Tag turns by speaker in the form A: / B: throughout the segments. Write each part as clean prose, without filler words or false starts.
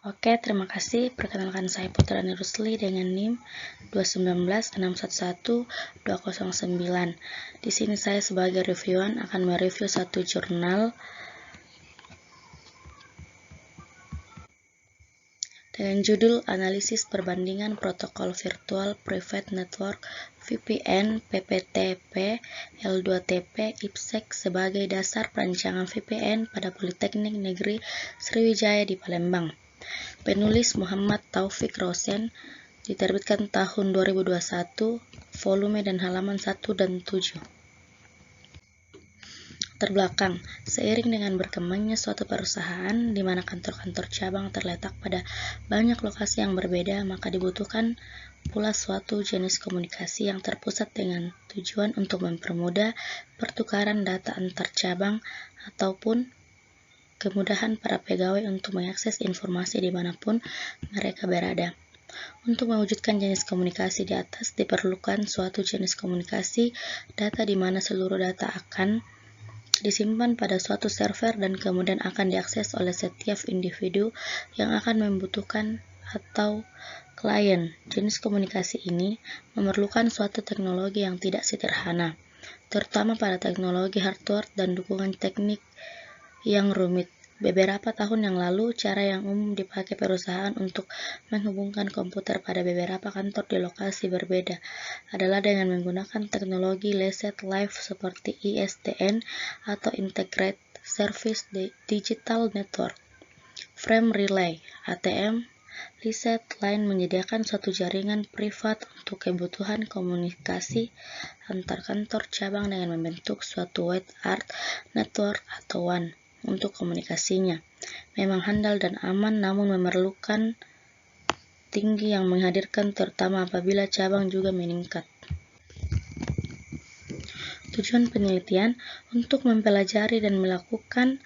A: Oke, terima kasih. Perkenalkan saya Putrani Rusli dengan NIM 291611209. Di sini saya sebagai reviewan akan mereview satu jurnal dengan judul Analisis Perbandingan Protokol Virtual Private Network VPN PPTP L2TP IPsec sebagai dasar perancangan VPN pada Politeknik Negeri Sriwijaya di Palembang. Penulis Muhammad Taufik Rosen, diterbitkan tahun 2021, volume dan halaman 1 dan 7. Terbelakang, seiring dengan berkembangnya suatu perusahaan di mana kantor-kantor cabang terletak pada banyak lokasi yang berbeda, maka dibutuhkan pula suatu jenis komunikasi yang terpusat dengan tujuan untuk mempermudah pertukaran data antar cabang ataupun kemudahan para pegawai untuk mengakses informasi dimanapun mereka berada. Untuk mewujudkan jenis komunikasi di atas, diperlukan suatu jenis komunikasi data di mana seluruh data akan disimpan pada suatu server dan kemudian akan diakses oleh setiap individu yang akan membutuhkan atau klien. Jenis komunikasi ini memerlukan suatu teknologi yang tidak sederhana, terutama pada teknologi hardware dan dukungan teknik yang rumit. Beberapa tahun yang lalu, cara yang umum dipakai perusahaan untuk menghubungkan komputer pada beberapa kantor di lokasi berbeda adalah dengan menggunakan teknologi Laser Live seperti ISDN atau Integrated Service Digital Network. Frame Relay (ATM) Laser Line menyediakan suatu jaringan privat untuk kebutuhan komunikasi antar kantor cabang dengan membentuk suatu wide art network atau WAN. Untuk komunikasinya memang handal dan aman, namun memerlukan tinggi yang menghadirkan terutama apabila cabang juga meningkat. Tujuan penelitian untuk mempelajari dan melakukan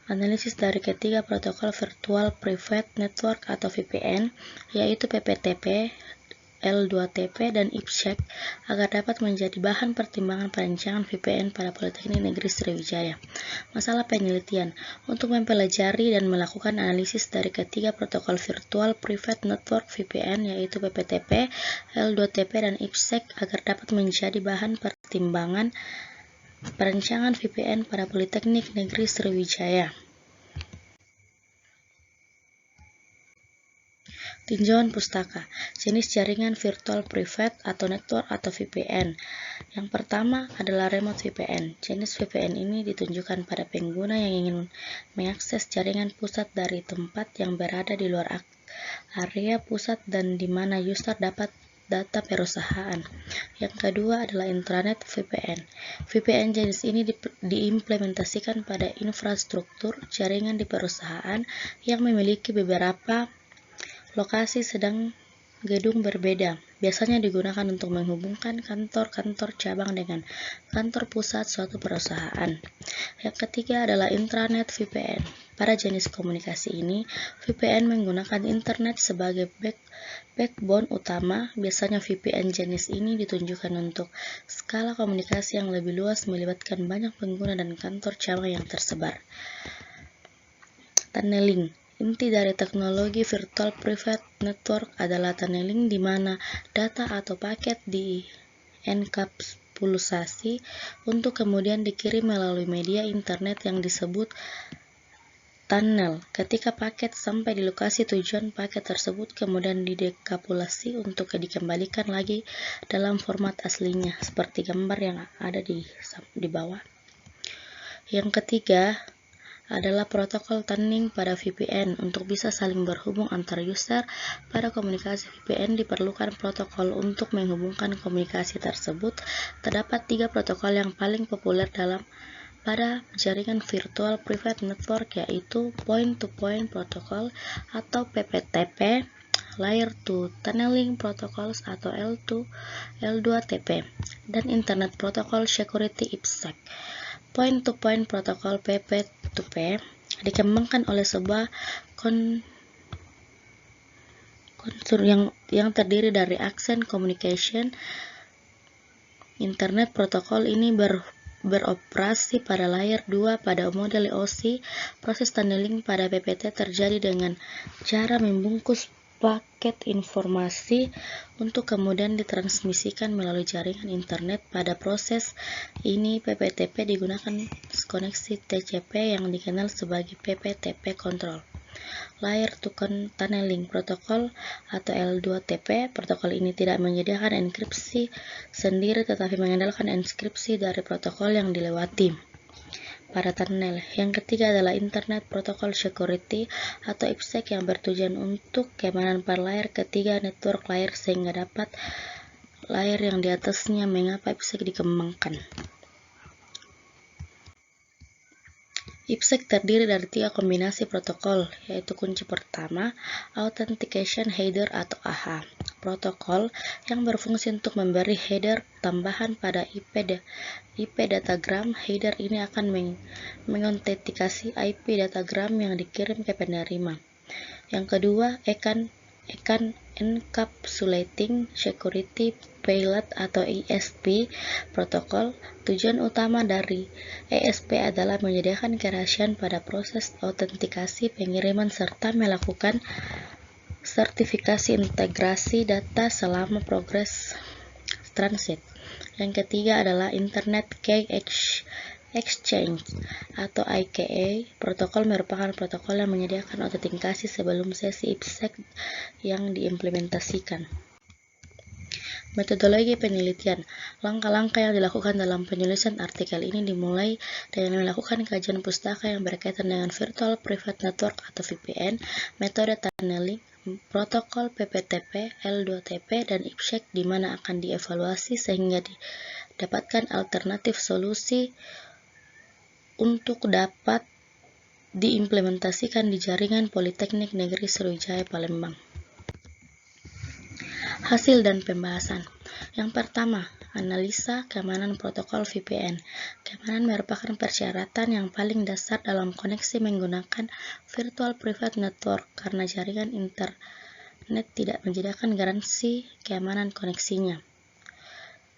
A: analisis dari ketiga protokol virtual private network atau VPN, yaitu PPTP, L2TP, dan IPsec, agar dapat menjadi bahan pertimbangan perancangan VPN pada Politeknik Negeri Sriwijaya. Masalah penelitian untuk mempelajari dan melakukan analisis dari ketiga protokol virtual private network VPN, yaitu PPTP, L2TP, dan IPsec, agar dapat menjadi bahan pertimbangan perancangan VPN pada Politeknik Negeri Sriwijaya. Tinjauan pustaka, jenis jaringan virtual private atau network atau VPN. Yang pertama adalah remote VPN. Jenis VPN ini ditunjukkan pada pengguna yang ingin mengakses jaringan pusat dari tempat yang berada di luar area pusat dan di mana user dapat data perusahaan. Yang kedua adalah intranet VPN. VPN jenis ini diimplementasikan pada infrastruktur jaringan di perusahaan yang memiliki beberapa lokasi sedang gedung berbeda. Biasanya digunakan untuk menghubungkan kantor-kantor cabang dengan kantor pusat suatu perusahaan. Yang ketiga adalah intranet VPN. Pada jenis komunikasi ini, VPN menggunakan internet sebagai backbone utama. Biasanya VPN jenis ini ditunjukkan untuk skala komunikasi yang lebih luas, melibatkan banyak pengguna dan kantor cabang yang tersebar. Tunneling. Inti dari teknologi virtual private network adalah tunneling, di mana data atau paket dienkapsulisasi untuk kemudian dikirim melalui media internet yang disebut tunnel. Ketika paket sampai di lokasi tujuan, paket tersebut kemudian didekapsulasi untuk dikembalikan lagi dalam format aslinya, seperti gambar yang ada di bawah. Yang ketiga adalah protokol tunneling pada VPN. Untuk bisa saling berhubung antar user pada komunikasi VPN, diperlukan protokol untuk menghubungkan komunikasi tersebut. Terdapat 3 protokol yang paling populer pada jaringan virtual private network, yaitu point-to-point protocol atau PPTP, Layer 2 Tunneling Protocols atau L2TP, dan Internet Protocol Security IPsec. Point-to-point protokol PP2P dikembangkan oleh sebuah konsorsium yang terdiri dari Accent Communication. Internet protokol ini beroperasi pada layer 2 pada model OSI. Proses tunneling pada PPT terjadi dengan cara membungkus paket informasi untuk kemudian ditransmisikan melalui jaringan internet. Pada proses ini PPTP digunakan koneksi TCP yang dikenal sebagai PPTP Control Layer to Tunneling Protocol atau L2TP. Protokol ini tidak menyediakan enkripsi sendiri tetapi mengandalkan enkripsi dari protokol yang dilewati pada tunnel. Yang ketiga adalah Internet Protocol Security atau IPsec yang bertujuan untuk keamanan pada layer ketiga network layer sehingga dapat layer yang di atasnya. Mengapa IPsec dikembangkan? IPsec terdiri dari 3 kombinasi protokol, yaitu kunci pertama, Authentication Header atau AHA, protokol yang berfungsi untuk memberi header tambahan pada IP datagram. Header ini akan mengotentikasi IP datagram yang dikirim ke penerima. Yang kedua, Encapsulating Security Payload atau ESP protokol. Tujuan utama dari ESP adalah menyediakan kerahasiaan pada proses autentikasi pengiriman serta melakukan sertifikasi integrasi data selama progres transit. Yang ketiga adalah Internet Key Exchange atau IKE. Protokol merupakan protokol yang menyediakan autentikasi sebelum sesi IPsec yang diimplementasikan. Metodologi penelitian. Langkah-langkah yang dilakukan dalam penulisan artikel ini dimulai dengan melakukan kajian pustaka yang berkaitan dengan Virtual Private Network atau VPN, metode tunneling, protokol PPTP, L2TP, dan IPsec di mana akan dievaluasi sehingga didapatkan alternatif solusi untuk dapat diimplementasikan di jaringan Politeknik Negeri Sriwijaya Palembang. Hasil dan pembahasan. Yang pertama, analisa keamanan protokol VPN. Keamanan merupakan persyaratan yang paling dasar dalam koneksi menggunakan Virtual Private Network karena jaringan internet tidak menyediakan garansi keamanan koneksinya.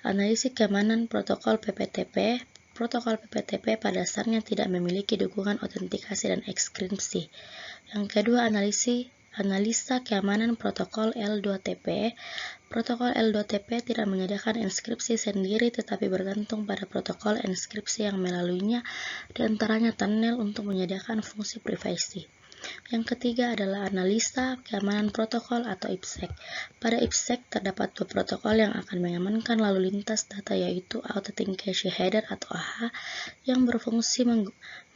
A: Analisis keamanan protokol PPTP. Protokol PPTP pada dasarnya tidak memiliki dukungan autentikasi dan enkripsi. Yang kedua, analisa keamanan protokol L2TP. Protokol L2TP tidak menyediakan enkripsi sendiri tetapi bergantung pada protokol enkripsi yang melaluinya, di antaranya tunnel untuk menyediakan fungsi privasi. Yang ketiga adalah analisa keamanan protokol atau IPsec. Pada IPsec terdapat 2 protokol yang akan mengamankan lalu lintas data, yaitu Authentication Header atau AHA yang berfungsi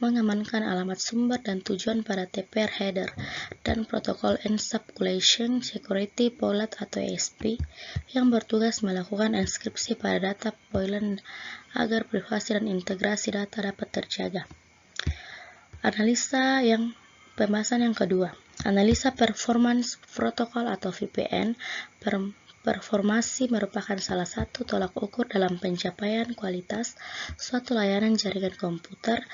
A: mengamankan alamat sumber dan tujuan pada TPR header, dan protokol Encapsulation Security Payload atau ESP yang bertugas melakukan enkripsi pada data payload agar privasi dan integrasi data dapat terjaga. Pembahasan yang kedua, analisa performance protokol atau VPN. Performasi merupakan salah satu tolak ukur dalam pencapaian kualitas suatu layanan jaringan komputer.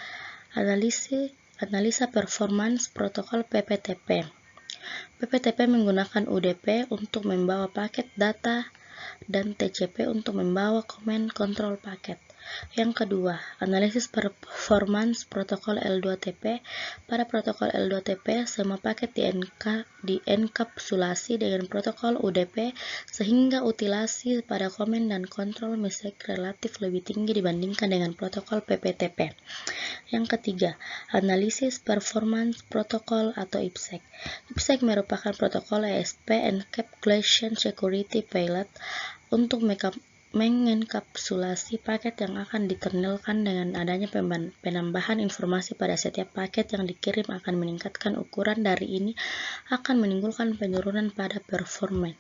A: Analisa performance protokol PPTP. PPTP menggunakan UDP untuk membawa paket data dan TCP untuk membawa command control paket. Yang kedua, analisis performance protokol L2TP. Pada protokol L2TP, semua paket dienkapsulasi dengan protokol UDP sehingga utilasi pada command dan control message relatif lebih tinggi dibandingkan dengan protokol PPTP. Yang ketiga, analisis performance protokol atau IPsec. IPsec merupakan protokol ESP Encapsulation Security Payload untuk mengenkapsulasi paket yang akan ditunnelkan. Dengan adanya penambahan informasi pada setiap paket yang dikirim akan meningkatkan ukuran. Dari ini akan menimbulkan penurunan pada performa.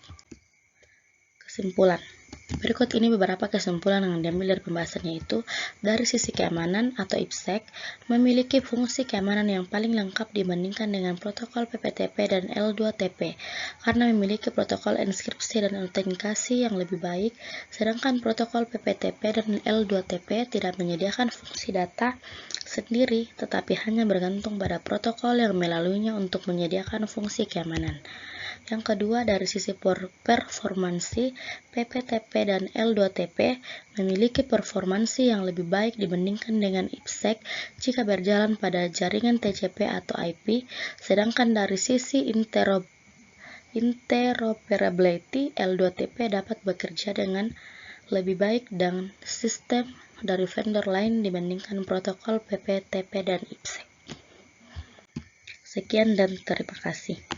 A: Kesimpulan. Berikut ini beberapa kesimpulan yang diambil dari pembahasan, yaitu dari sisi keamanan atau IPsec memiliki fungsi keamanan yang paling lengkap dibandingkan dengan protokol PPTP dan L2TP karena memiliki protokol enkripsi dan autentikasi yang lebih baik, sedangkan protokol PPTP dan L2TP tidak menyediakan fungsi data sendiri tetapi hanya bergantung pada protokol yang melaluinya untuk menyediakan fungsi keamanan. Yang kedua, dari sisi performansi, PPTP dan L2TP memiliki performansi yang lebih baik dibandingkan dengan IPsec jika berjalan pada jaringan TCP atau IP, sedangkan dari sisi interoperability, L2TP dapat bekerja dengan lebih baik dengan sistem dari vendor lain dibandingkan protokol PPTP dan IPsec. Sekian dan terima kasih.